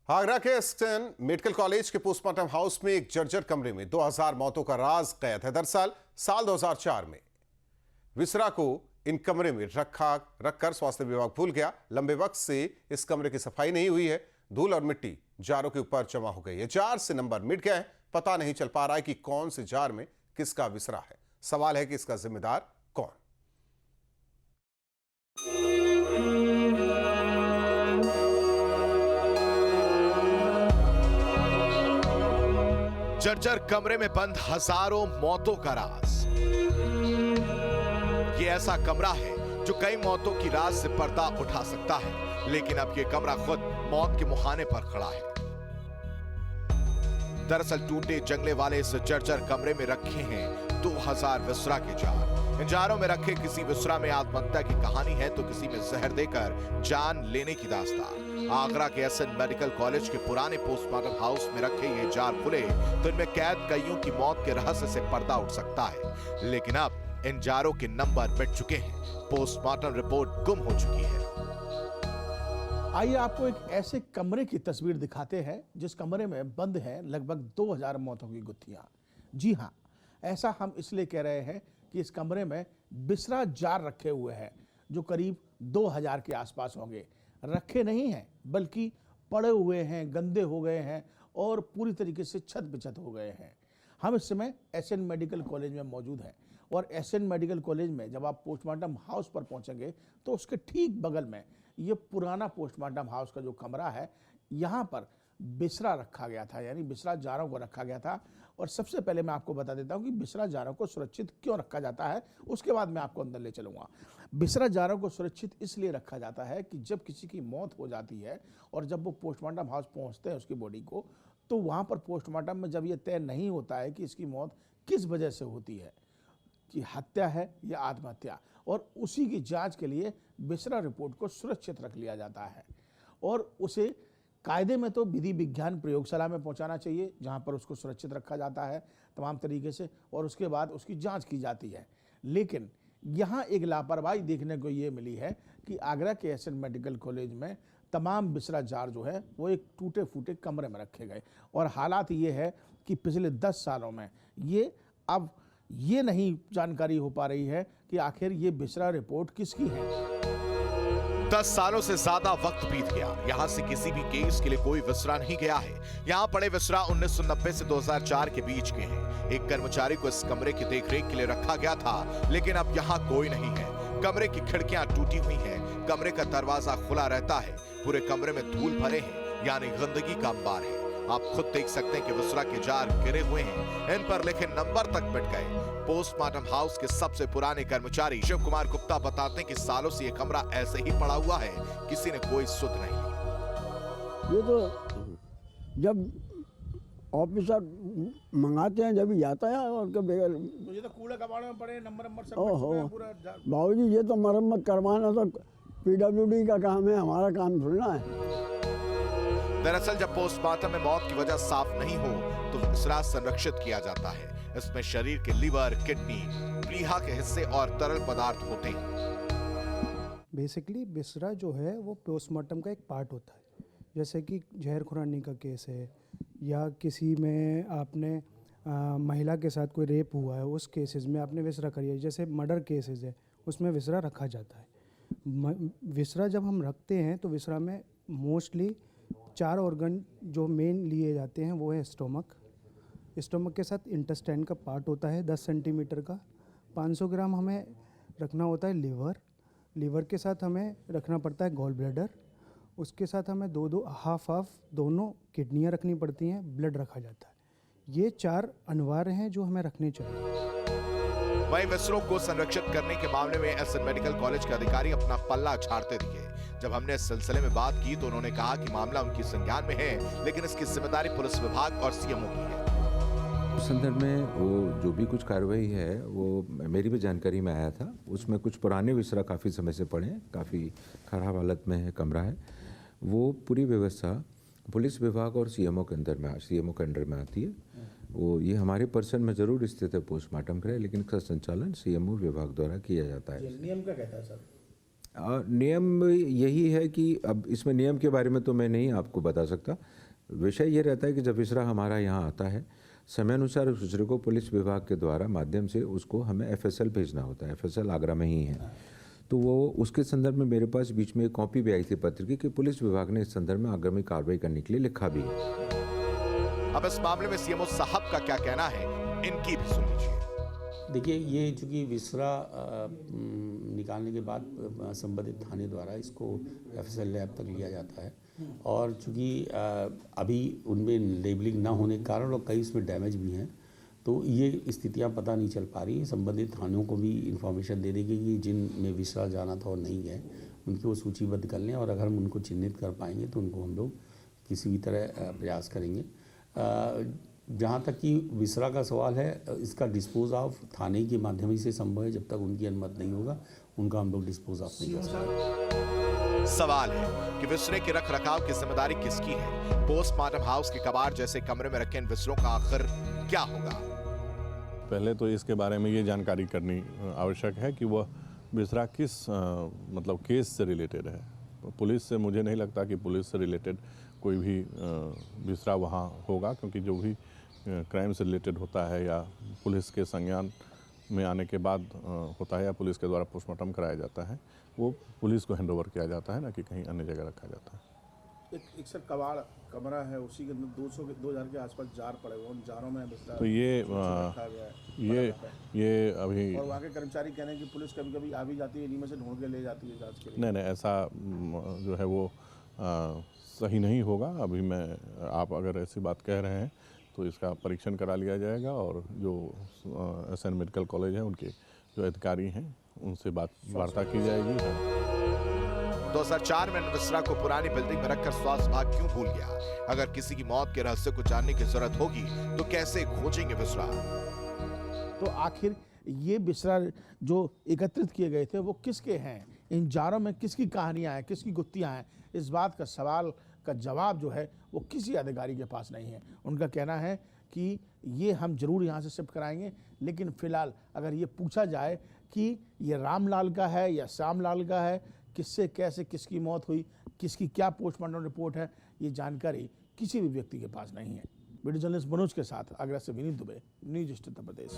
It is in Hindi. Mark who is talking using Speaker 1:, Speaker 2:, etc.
Speaker 1: आगरा के एसएन मेडिकल कॉलेज के पोस्टमार्टम हाउस में एक जर्जर कमरे में 2000 मौतों का राज कैद है। दरअसल साल 2004 में विसरा को इन कमरे में रखकर स्वास्थ्य विभाग भूल गया। लंबे वक्त से इस कमरे की सफाई नहीं हुई है। धूल और मिट्टी जारों के ऊपर जमा हो गई है। जार से नंबर मिट गए हैं। पता नहीं चल पा रहा है कि कौन से जार में किसका विसरा है। सवाल है कि इसका जिम्मेदार कौन।
Speaker 2: जर्जर कमरे में बंद हजारों मौतों का राज। ये ऐसा कमरा है जो कई मौतों की राज से पर्दा उठा सकता है, लेकिन अब ये कमरा खुद मौत के मुहाने पर खड़ा है। दरअसल टूटे जंगले वाले इस जर्जर कमरे में रखे हैं 2000 विसरा के जार। इन जारों में रखे किसी विसरा में आत्महत्या की कहानी है तो किसी में जहर देकर जान लेने की दास्तान। आगरा के एसएन मेडिकल कॉलेज के पुराने पोस्टमार्टम हाउस में रखे ये जार खुले तो इनमें कैद कईयों की मौत के रहस्य से पर्दा उठ सकता है, लेकिन अब इन जारों के नंबर मिट चुके हैं। पोस्टमार्टम रिपोर्ट गुम हो चुकी है।
Speaker 3: आइए आपको एक ऐसे कमरे की तस्वीर दिखाते हैं जिस कमरे में बंद है लगभग 2000 मौतों की गुत्थियां। जी हाँ, ऐसा हम इसलिए कह रहे हैं कि इस कमरे में बिसरा जार रखे हुए हैं जो करीब 2000 के आसपास होंगे। रखे नहीं हैं बल्कि पड़े हुए हैं, गंदे हो गए हैं और पूरी तरीके से छत बिछत हो गए हैं। हम इस समय एसएन मेडिकल कॉलेज में मौजूद हैं और एसएन मेडिकल कॉलेज में जब आप पोस्टमार्टम हाउस पर पहुंचेंगे तो उसके ठीक बगल में ये पुराना पोस्टमार्टम हाउस का जो कमरा है, यहाँ पर बिसरा रखा गया था, यानी बिसरा जारों को रखा गया था। और सबसे पहले मैं आपको बता देता हूँ कि बिसरा जारों को सुरक्षित क्यों रखा जाता है, उसके बाद मैं आपको अंदर ले चलूँगा। बिसरा जारों को सुरक्षित इसलिए रखा जाता है कि जब किसी की मौत हो जाती है और जब वो पोस्टमार्टम हाउस पहुँचते हैं उसकी बॉडी को, तो वहाँ पर पोस्टमार्टम में जब ये तय नहीं होता है कि इसकी मौत किस वजह से होती है, कि हत्या है या आत्महत्या, और उसी की जांच के लिए बिसरा रिपोर्ट को सुरक्षित रख लिया जाता है और उसे कायदे में तो विधि विज्ञान प्रयोगशाला में पहुंचाना चाहिए जहां पर उसको सुरक्षित रखा जाता है तमाम तरीके से, और उसके बाद उसकी जांच की जाती है। लेकिन यहाँ एक लापरवाही देखने को ये मिली है कि आगरा के एसएन मेडिकल कॉलेज में तमाम बिसरा जार जो है वो एक टूटे फूटे कमरे में रखे गए, और हालात ये है कि पिछले 10 सालों में अब ये नहीं जानकारी हो पा रही है कि आखिर ये बिसरा रिपोर्ट किसकी है।
Speaker 2: 10 सालों से ज्यादा वक्त बीत गया, यहाँ से किसी भी केस के लिए कोई विसरा नहीं गया है। यहाँ पड़े विसरा 1990 से 2004 के बीच के हैं। एक कर्मचारी को इस कमरे की देखरेख के लिए रखा गया था, लेकिन अब यहाँ कोई नहीं है। कमरे की खिड़कियां टूटी हुई हैं, कमरे का दरवाजा खुला रहता है। पूरे कमरे में धूल भरे हैं, यानी गंदगी का अंबार है। आप खुद देख सकते हैं कि विसरा के जार गिरे हुए हैं, इन पर लिखे नंबर तक मिट गए। पोस्टमार्टम हाउस के सबसे पुराने कर्मचारी शिव कुमार गुप्ता बताते हैं कि सालों से ये कमरा ऐसे ही पड़ा हुआ है, किसी ने कोई सुध नहीं ली।
Speaker 4: ये तो जब ऑफिसर मंगाते हैं जब ही जाता है, और
Speaker 3: तो ये तो कूड़े कबाड़े में पड़े नंबर सब पूरा।
Speaker 4: बाबूजी ये तो मरम्मत करवाना तो पीडब्ल्यूडी का काम है, हमारा काम थोड़ा है।
Speaker 2: दरअसल जब पोस्टमार्टम में मौत की वजह साफ नहीं हो तो विसरा संरक्षित किया जाता है। इसमें शरीर के लिवर, किडनी, प्लीहा के हिस्से और तरल पदार्थ होते हैं।
Speaker 5: बेसिकली बिसरा जो है वो पोस्टमार्टम का एक पार्ट होता है। जैसे कि जहर खुरानी का केस है या किसी में आपने महिला के साथ कोई रेप हुआ है, उस केसेस में आपने विसरा करी है। जैसे मर्डर केसेस है उसमें विसरा रखा जाता है। विसरा जब हम रखते हैं तो विसरा में मोस्टली 4 ऑर्गन जो मेन लिए जाते हैं वो है स्टोमक के साथ इंटेस्टाइन का पार्ट होता है 10 सेंटीमीटर का। 500 ग्राम हमें रखना होता है लीवर के साथ हमें रखना पड़ता है गॉल ब्लैडर, उसके साथ हमें दो हाफ दोनों किडनियाँ रखनी पड़ती हैं, ब्लड रखा जाता है। ये 4 अनिवार्य हैं जो हमें रखने चाहिए।
Speaker 2: वहीं विसरों को संरक्षित करने के मामले में एसएन मेडिकल कॉलेज के अधिकारी अपना पल्ला झाड़ते दिखे। जब हमने इस सिलसिले में बात की तो उन्होंने कहा कि मामला उनकी संज्ञान में है, लेकिन इसकी जिम्मेदारी पुलिस विभाग और सीएमओ की है।
Speaker 6: उस संदर्भ में वो जो भी कुछ कार्रवाई है वो मेरी भी जानकारी में आया था। उसमें कुछ पुराने विसरा काफ़ी समय से पड़े हैं, काफ़ी खराब हालत में है कमरा है। वो पूरी व्यवस्था पुलिस विभाग और सीएमओ के अंडर में आती है। वो ये हमारे पर्सन में ज़रूर स्थित है पोस्टमार्टम करे, लेकिन इसका संचालन सीएमओ विभाग द्वारा किया जाता है।
Speaker 3: नियम क्या कहता है सर?
Speaker 6: नियम यही है कि अब इसमें नियम के बारे में तो मैं नहीं आपको बता सकता। विषय ये रहता है कि जब विसरा हमारा यहाँ आता है, समय अनुसार उस विसरे को पुलिस विभाग के द्वारा माध्यम से उसको हमें एफएसएल भेजना होता है। एफएसएल आगरा में ही है, तो वो उसके संदर्भ में मेरे पास बीच में एक कॉपी भी आई थी पत्र की कि पुलिस विभाग ने इस संदर्भ में आगामी कार्रवाई करने के लिए लिखा भी है।
Speaker 2: अब इस मामले में सीएमओ साहब का क्या कहना है, इनकी भी सुन लीजिए।
Speaker 7: देखिए, ये चूँकि विसरा निकालने के बाद संबंधित थाने द्वारा इसको एफएसएल लैब तक लिया जाता है, और चूँकि अभी उनमें लेबलिंग ना होने के कारण और कई इसमें डैमेज भी हैं, तो ये स्थितियां पता नहीं चल पा रही। संबंधित थानों को भी इन्फॉर्मेशन दे देगी कि जिन में विसरा जाना था और नहीं गए उनकी वो सूचीबद्ध कर लें, और अगर हम उनको चिन्हित कर पाएंगे तो उनको हम लोग किसी भी तरह प्रयास करेंगे। जहाँ तक कि विसरा का सवाल है, इसका डिस्पोज ऑफ थाने के माध्यम से संभव है। जब तक उनकी अनुमति नहीं होगा उनका हम लोग डिस्पोज ऑफ नहीं कर सकते।
Speaker 2: सवाल है कि विसरे के रख रखाव की जिम्मेदारी किसकी है? पोस्टमार्टम हाउस के कबाड़ जैसे कमरे में रखे इन विसरों का आखिर क्या होगा?
Speaker 8: पहले तो इसके बारे में ये जानकारी करनी आवश्यक है कि वह विसरा किस मतलब केस से रिलेटेड है। पुलिस से मुझे नहीं लगता कि पुलिस से रिलेटेड कोई भी विसरा वहाँ होगा, क्योंकि जो भी क्राइम से रिलेटेड होता है या पुलिस के संज्ञान में आने के बाद होता है या पुलिस के द्वारा पोस्टमार्टम कराया जाता है, वो पुलिस को हैंडओवर किया जाता है, ना कि कहीं अन्य जगह रखा जाता है।
Speaker 3: एक सर कबाड़ कमरा है, उसी के अंदर 2000 के आसपास जार पड़े हुए, उन जारों में
Speaker 8: तो ये अभी
Speaker 3: और वहाँ के कर्मचारी कह रहे हैं कि पुलिस कभी कभी आ भी जाती है, इन्हीं में से ढूंढ के ले जाती है जांच के लिए।
Speaker 8: नहीं, ऐसा जो है वो सही नहीं होगा। अभी आप अगर ऐसी बात कह रहे हैं तो इसका परीक्षण करा लिया जाएगा, और जो एसएन मेडिकल कॉलेज है उनके जो अधिकारी हैं उनसे वार्ता की जाएगी।
Speaker 2: 2004 में विसरा को पुरानी बिल्डिंग में रखकर स्वास्थ्य विभाग क्यों भूल गया? अगर किसी की मौत के रहस्य को जानने की जरूरत होगी तो कैसे खोजेंगे विसरा?
Speaker 3: तो आखिर ये विसरा जो एकत्रित किए गए थे वो किसके हैं? इन जारों में किसकी कहानियां हैं, किसकी गुत्थियां हैं? इस बात का सवाल का जवाब जो है वो किसी अधिकारी के पास नहीं है। उनका कहना है कि ये हम जरूर यहाँ से शिफ्ट कराएंगे, लेकिन फिलहाल अगर ये पूछा जाए कि ये रामलाल का है या श्यामलाल का है, किससे कैसे किसकी मौत हुई, किसकी क्या पोस्टमार्टम रिपोर्ट है, ये जानकारी किसी भी व्यक्ति के पास नहीं है। वीडियो जर्नलिस्ट मनोज के साथ आगरा से विनीत दुबे, न्यूज उत्तर प्रदेश।